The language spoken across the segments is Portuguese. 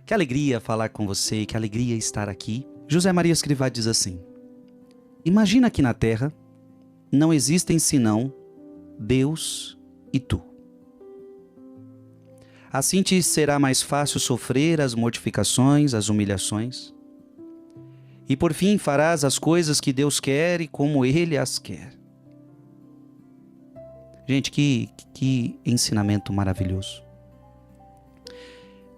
Que alegria falar com você, que alegria estar aqui. José Maria Escrivá diz assim: imagina que na terra não existem senão Deus e tu. Assim te será mais fácil sofrer as mortificações, as humilhações. E por fim farás as coisas que Deus quer e como Ele as quer. Gente, que ensinamento maravilhoso.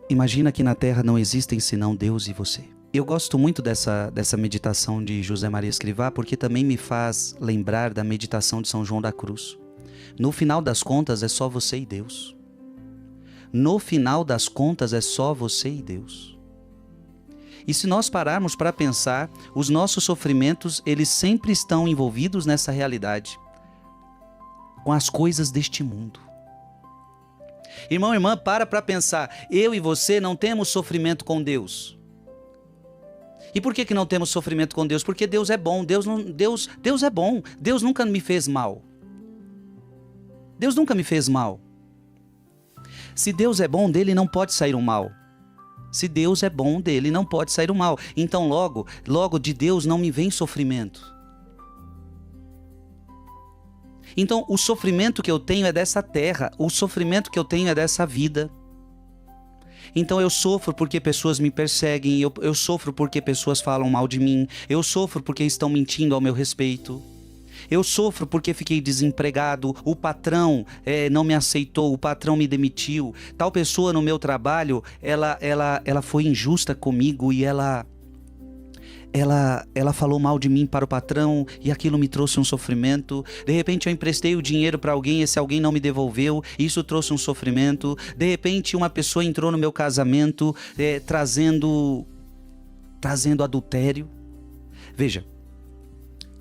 Imagina que na terra não existem senão Deus e você. Eu gosto muito dessa meditação de José Maria Escrivá, porque também me faz lembrar da meditação de São João da Cruz. No final das contas é só você e Deus. No final das contas é só você e Deus. E se nós pararmos para pensar, os nossos sofrimentos, eles sempre estão envolvidos nessa realidade, com as coisas deste mundo. Irmão, irmã, para pensar. Eu e você não temos sofrimento com Deus. E por que não temos sofrimento com Deus? Porque Deus é bom. Deus é bom. Deus nunca me fez mal. Deus nunca me fez mal. Se Deus é bom, dele não pode sair o mal. Se Deus é bom, dele não pode sair o mal. Então logo de Deus não me vem sofrimento. Então, o sofrimento que eu tenho é dessa terra, o sofrimento que eu tenho é dessa vida. Então, eu sofro porque pessoas me perseguem, eu sofro porque pessoas falam mal de mim, eu sofro porque estão mentindo ao meu respeito, eu sofro porque fiquei desempregado, o patrão não me aceitou, o patrão me demitiu, tal pessoa no meu trabalho, ela foi injusta comigo e ela falou mal de mim para o patrão e aquilo me trouxe um sofrimento. De repente eu emprestei o dinheiro para alguém, esse alguém não me devolveu, isso trouxe um sofrimento. De repente uma pessoa entrou no meu casamento trazendo adultério. Veja,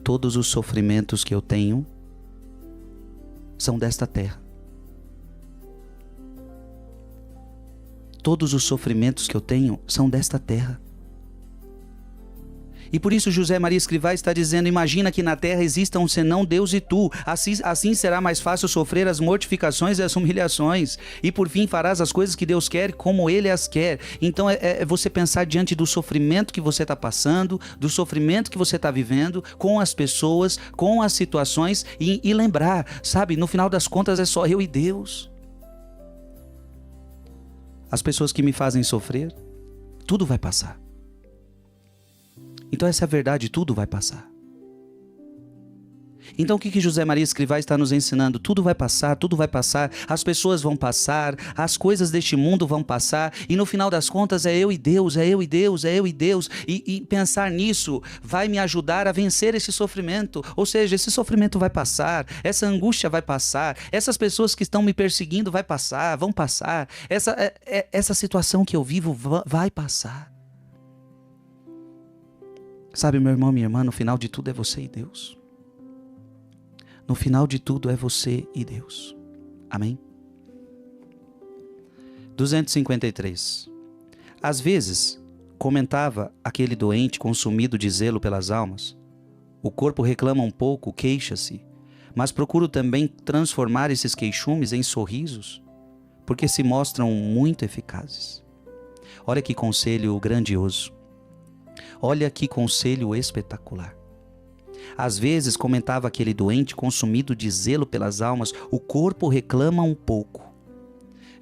todos os sofrimentos que eu tenho são desta terra. Todos os sofrimentos que eu tenho são desta terra. E por isso José Maria Escrivá está dizendo: imagina que na terra existam senão Deus e tu. Assim será mais fácil sofrer as mortificações e as humilhações. E por fim farás as coisas que Deus quer como Ele as quer. Então é você pensar diante do sofrimento que você está passando, do sofrimento que você está vivendo, com as pessoas, com as situações e lembrar, sabe, no final das contas é só eu e Deus. As pessoas que me fazem sofrer, tudo vai passar. Então essa é a verdade, tudo vai passar. Então o que José Maria Escrivá está nos ensinando? Tudo vai passar, as pessoas vão passar, as coisas deste mundo vão passar, e no final das contas é eu e Deus, é eu e Deus, é eu e Deus, e pensar nisso vai me ajudar a vencer esse sofrimento. Ou seja, esse sofrimento vai passar, essa angústia vai passar, essas pessoas que estão me perseguindo vão passar, essa situação que eu vivo vai passar. Sabe, meu irmão, minha irmã, no final de tudo é você e Deus. No final de tudo é você e Deus. Amém? 253. Às vezes, comentava aquele doente consumido de zelo pelas almas, o corpo reclama um pouco, queixa-se, mas procuro também transformar esses queixumes em sorrisos, porque se mostram muito eficazes. Olha que conselho grandioso. Olha que conselho espetacular. Às vezes, comentava aquele doente consumido de zelo pelas almas, o corpo reclama um pouco.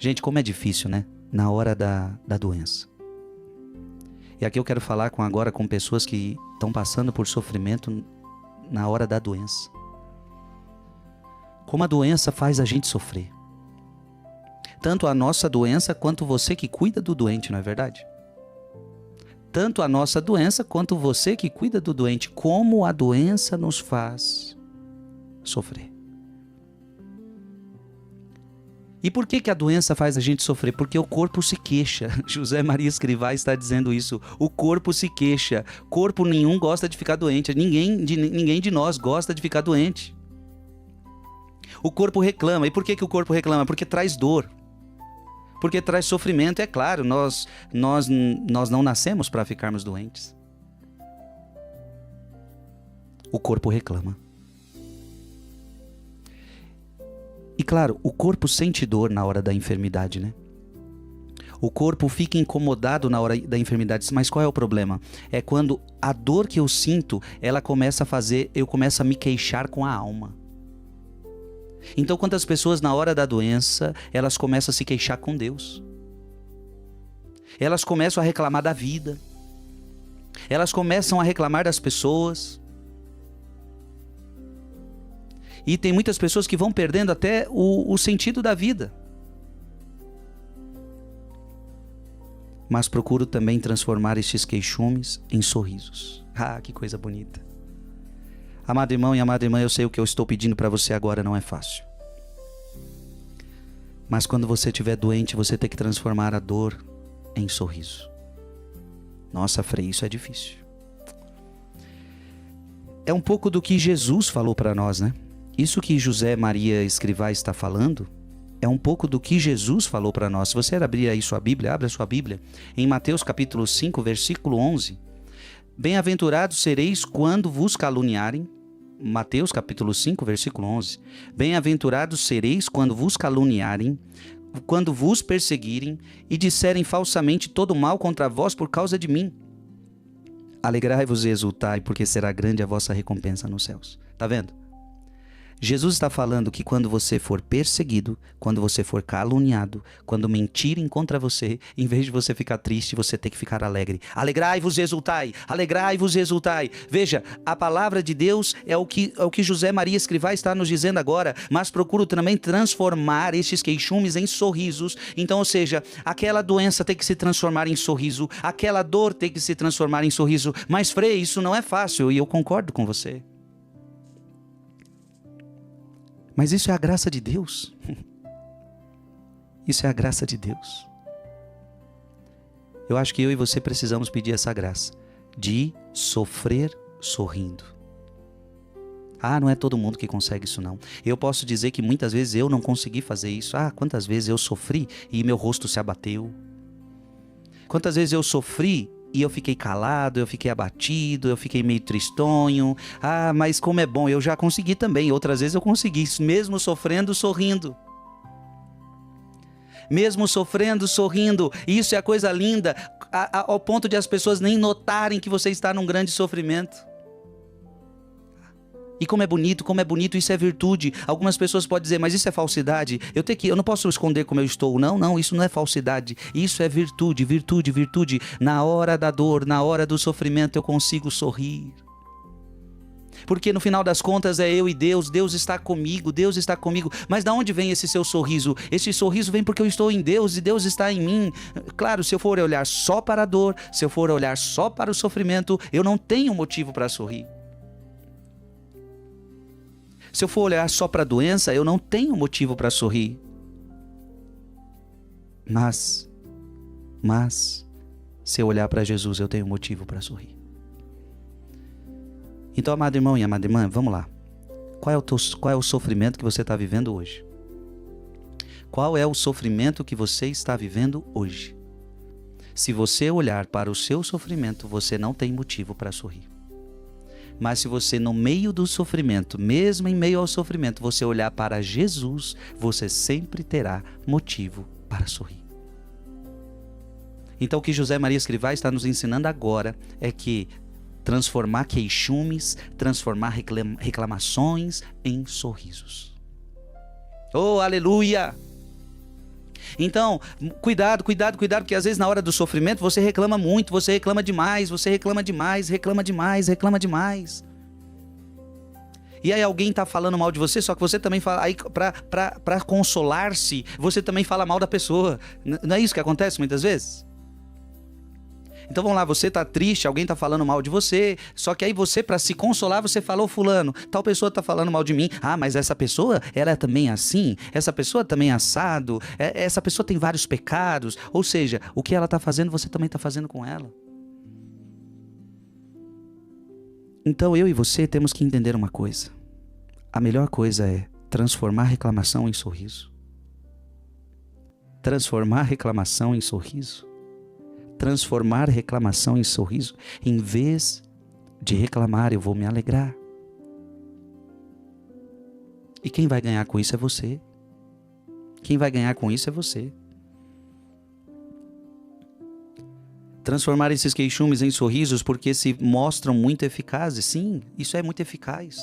Gente, como é difícil, né? Na hora da doença. E aqui eu quero falar agora com pessoas que estão passando por sofrimento na hora da doença. Como a doença faz a gente sofrer. Tanto a nossa doença quanto você que cuida do doente, não é verdade? Tanto a nossa doença quanto você que cuida do doente, como a doença nos faz sofrer. E por que a doença faz a gente sofrer? Porque o corpo se queixa. José Maria Escrivá está dizendo isso. O corpo se queixa. Corpo nenhum gosta de ficar doente. Ninguém de nós gosta de ficar doente. O corpo reclama. E por que o corpo reclama? Porque traz dor. Porque traz sofrimento. É claro, nós não nascemos para ficarmos doentes. O corpo reclama. E claro, o corpo sente dor na hora da enfermidade, né? O corpo fica incomodado na hora da enfermidade. Mas qual é o problema? É quando a dor que eu sinto, ela começa a fazer, eu começo a me queixar com a alma. Então, quantas pessoas na hora da doença, elas começam a se queixar com Deus. Elas começam a reclamar da vida. Elas começam a reclamar das pessoas. E tem muitas pessoas que vão perdendo até o sentido da vida. Mas procuro também transformar estes queixumes em sorrisos. Ah, que coisa bonita. Amado irmão e amada irmã, eu sei o que eu estou pedindo para você agora não é fácil. Mas quando você estiver doente, você tem que transformar a dor em sorriso. Nossa, Frei, isso é difícil. É um pouco do que Jesus falou para nós, né? Isso que José Maria Escrivá está falando é um pouco do que Jesus falou para nós. Se você abrir aí sua Bíblia, abra sua Bíblia, em Mateus capítulo 5, versículo 11. Bem-aventurados sereis quando vos caluniarem. Mateus capítulo 5, versículo 11. Bem-aventurados sereis quando vos caluniarem, quando vos perseguirem e disserem falsamente todo mal contra vós por causa de mim. Alegrai-vos e exultai, porque será grande a vossa recompensa nos céus. Tá vendo? Jesus está falando que quando você for perseguido, quando você for caluniado, quando mentirem contra você, em vez de você ficar triste, você tem que ficar alegre. Alegrai-vos e exultai, alegrai-vos e exultai. Veja, a palavra de Deus é o que José Maria Escrivá está nos dizendo agora, mas procuro também transformar estes queixumes em sorrisos. Então, ou seja, aquela doença tem que se transformar em sorriso, aquela dor tem que se transformar em sorriso. Mas, Frei, isso não é fácil, e eu concordo com você. Mas isso é a graça de Deus. Isso é a graça de Deus. Eu acho que eu e você precisamos pedir essa graça de sofrer sorrindo. Ah, não é todo mundo que consegue isso não. Eu posso dizer que muitas vezes eu não consegui fazer isso. Ah, quantas vezes eu sofri e meu rosto se abateu. Quantas vezes eu sofri e eu fiquei calado, eu fiquei abatido, eu fiquei meio tristonho. Ah, mas como é bom, eu já consegui também. Outras vezes eu consegui, mesmo sofrendo, sorrindo. Mesmo sofrendo, sorrindo. Isso é a coisa linda, ao ponto de as pessoas nem notarem que você está num grande sofrimento. E como é bonito, isso é virtude. Algumas pessoas podem dizer, mas isso é falsidade. Eu não posso esconder como eu estou. Não, isso não é falsidade. Isso é virtude, virtude, virtude. Na hora da dor, na hora do sofrimento, eu consigo sorrir. Porque no final das contas é eu e Deus. Deus está comigo, Deus está comigo. Mas de onde vem esse seu sorriso? Esse sorriso vem porque eu estou em Deus e Deus está em mim. Claro, se eu for olhar só para a dor, se eu for olhar só para o sofrimento, eu não tenho motivo para sorrir. Se eu for olhar só para a doença, eu não tenho motivo para sorrir. Mas, se eu olhar para Jesus, eu tenho motivo para sorrir. Então, amado irmão e amada irmã, vamos lá. Qual é o sofrimento que você está vivendo hoje? Qual é o sofrimento que você está vivendo hoje? Se você olhar para o seu sofrimento, você não tem motivo para sorrir. Mas se você, no meio do sofrimento, mesmo em meio ao sofrimento, você olhar para Jesus, você sempre terá motivo para sorrir. Então o que José Maria Escrivá está nos ensinando agora é que transformar queixumes, transformar reclamações em sorrisos. Oh, aleluia! Então, cuidado, porque às vezes na hora do sofrimento você reclama muito, você reclama demais. E aí alguém está falando mal de você, só que você também fala, aí para consolar-se, você também fala mal da pessoa. Não é isso que acontece muitas vezes? Então vamos lá, você tá triste, alguém tá falando mal de você, só que aí você, para se consolar, você falou, fulano, tal pessoa tá falando mal de mim. Ah, mas essa pessoa, ela é também assim, essa pessoa também é assado, essa pessoa tem vários pecados. Ou seja, o que ela tá fazendo, você também tá fazendo com ela. Então eu e você temos que entender uma coisa. A melhor coisa é transformar reclamação em sorriso. Transformar reclamação em sorriso. Transformar reclamação em sorriso. Em vez de reclamar, eu vou me alegrar. E quem vai ganhar com isso é você. Quem vai ganhar com isso é você. Transformar esses queixumes em sorrisos porque se mostram muito eficazes. Sim, isso é muito eficaz.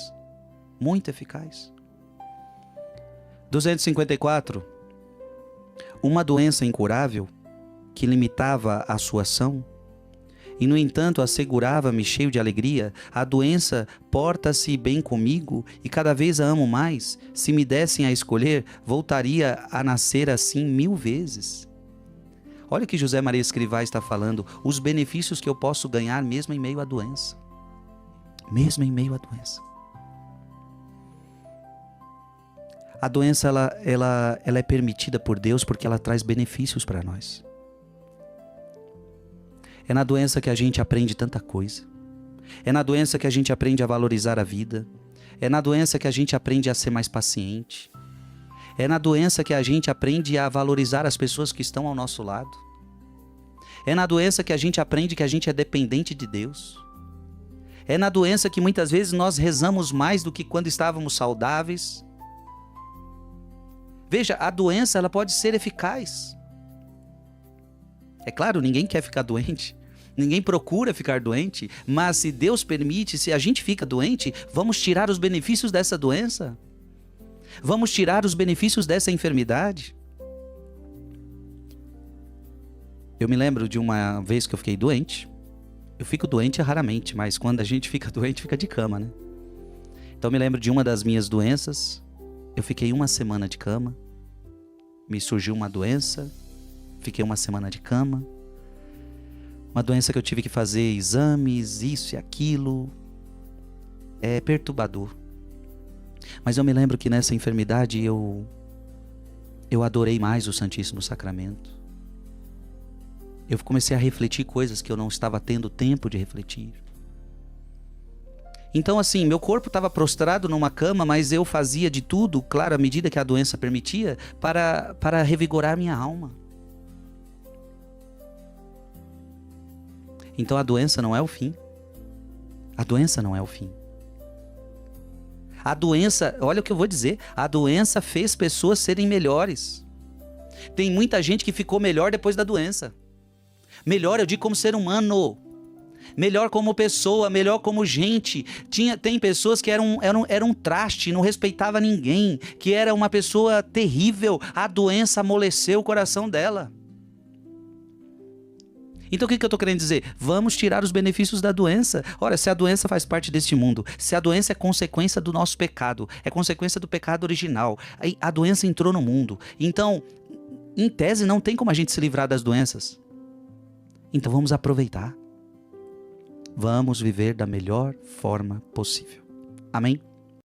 Muito eficaz. 254. Uma doença incurável que limitava a sua ação e, no entanto, assegurava-me cheio de alegria. A doença porta-se bem comigo e cada vez a amo mais. Se me dessem a escolher, voltaria a nascer assim 1000 vezes. Olha o que José Maria Escrivá está falando, os benefícios que eu posso ganhar mesmo em meio à doença. Mesmo em meio à doença. A doença ela é permitida por Deus porque ela traz benefícios para nós. É na doença que a gente aprende tanta coisa. É na doença que a gente aprende a valorizar a vida. É na doença que a gente aprende a ser mais paciente. É na doença que a gente aprende a valorizar as pessoas que estão ao nosso lado. É na doença que a gente aprende que a gente é dependente de Deus. É na doença que muitas vezes nós rezamos mais do que quando estávamos saudáveis. Veja, a doença ela pode ser eficaz. É claro, ninguém quer ficar doente. Ninguém procura ficar doente. Mas se Deus permite, se a gente fica doente, vamos tirar os benefícios dessa doença. Vamos tirar os benefícios dessa enfermidade. Eu me lembro de uma vez que eu fiquei doente. Eu fico doente raramente, mas quando a gente fica doente, fica de cama, né? Então eu me lembro de uma das minhas doenças. Eu fiquei 1 semana de cama. Me surgiu uma doença. Fiquei 1 semana de cama. Uma doença que eu tive que fazer exames, isso e aquilo. É perturbador. Mas eu me lembro que nessa enfermidade eu adorei mais o Santíssimo Sacramento. Eu comecei a refletir coisas que eu não estava tendo tempo de refletir. Então assim, meu corpo estava prostrado numa cama, mas eu fazia de tudo, claro, à medida que a doença permitia, para revigorar minha alma. Então a doença não é o fim. A doença não é o fim. A doença, olha o que eu vou dizer, a doença fez pessoas serem melhores. Tem muita gente que ficou melhor depois da doença. Melhor, eu digo, como ser humano. Melhor como pessoa, melhor como gente. Tem pessoas que eram traste, não respeitava ninguém, que era uma pessoa terrível. A doença amoleceu o coração dela. Então o que eu estou querendo dizer? Vamos tirar os benefícios da doença. Ora, se a doença faz parte deste mundo, se a doença é consequência do nosso pecado, é consequência do pecado original, aí a doença entrou no mundo. Então, em tese, não tem como a gente se livrar das doenças. Então vamos aproveitar. Vamos viver da melhor forma possível. Amém?